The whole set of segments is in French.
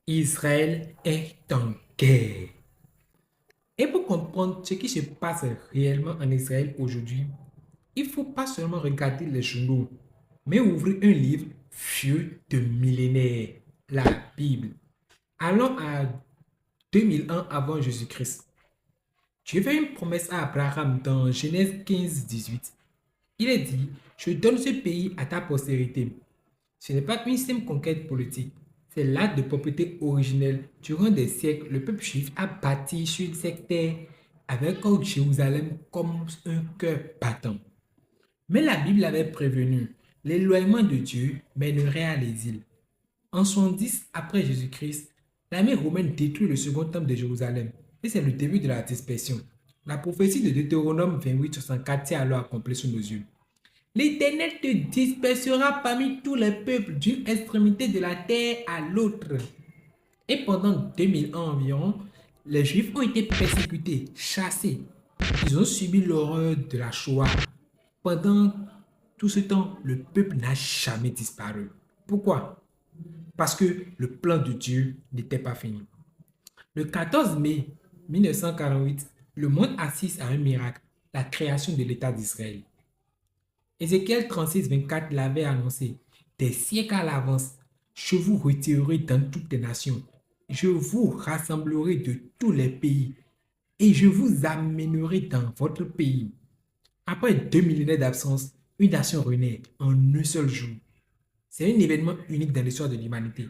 Israël est en guerre. Et pour comprendre ce qui se passe réellement en Israël aujourd'hui, il ne faut pas seulement regarder les journaux, mais ouvrir un livre vieux de millénaires, la Bible. Allons à 2001 avant Jésus-Christ. Dieu fait une promesse à Abraham dans Genèse 15, 18. Il est dit, je donne ce pays à ta postérité. Ce n'est pas une simple conquête politique, c'est l'acte de propriété originelle. Durant des siècles, le peuple juif a bâti sur cette terre avec Jérusalem comme un cœur battant. Mais la Bible avait prévenu, l'éloignement de Dieu mènerait à l'exil. En 110 après Jésus-Christ, l'armée romaine détruit le second temple de Jérusalem et c'est le début de la dispersion. La prophétie de Deutéronome 28, 64 s'est alors accomplie sous nos yeux. L'Éternel te dispersera parmi tous les peuples d'une extrémité de la terre à l'autre. Et pendant 2000 ans environ, les Juifs ont été persécutés, chassés. Ils ont subi l'horreur de la Shoah. Pendant tout ce temps, le peuple n'a jamais disparu. Pourquoi? Parce que le plan de Dieu n'était pas fini. Le 14 mai 1948, le monde assiste à un miracle, la création de l'État d'Israël. Ézéchiel 36, 24 l'avait annoncé. Des siècles à l'avance, je vous retirerai dans toutes les nations. Je vous rassemblerai de tous les pays et je vous amènerai dans votre pays. Après 2 millénaires d'absence, une nation renaît en un seul jour. C'est un événement unique dans l'histoire de l'humanité.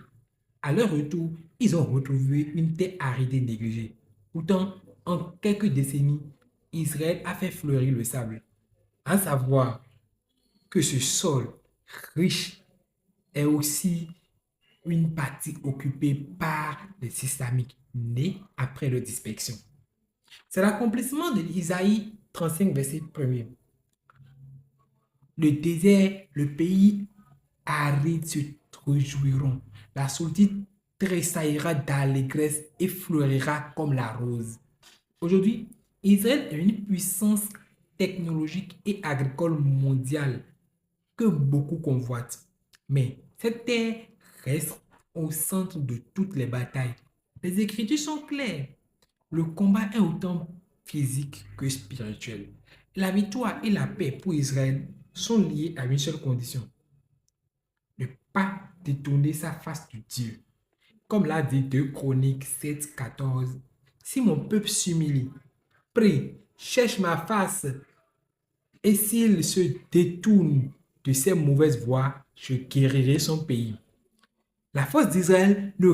À leur retour, ils ont retrouvé une terre aride et négligée. Pourtant, en quelques décennies, Israël a fait fleurir le sable. À savoir que ce sol riche est aussi une partie occupée par les islamiques nés après leur dispersion. C'est l'accomplissement de l'Isaïe 35, verset 1er. Le désert, le pays aride se réjouiront. La solitude tressaillira d'allégresse et fleurira comme la rose. Aujourd'hui, Israël est une puissance technologique et agricole mondiale que beaucoup convoitent. Mais cette terre reste au centre de toutes les batailles. Les Écritures sont claires. Le combat est autant physique que spirituel. La victoire et la paix pour Israël sont liées à une seule condition: ne pas détourner sa face de Dieu. Comme l'a dit 2 Chroniques 7, 14, si mon peuple s'humilie, prie, cherche ma face, et s'il se détourne de ses mauvaises voies, je guérirai son pays. La force d'Israël ne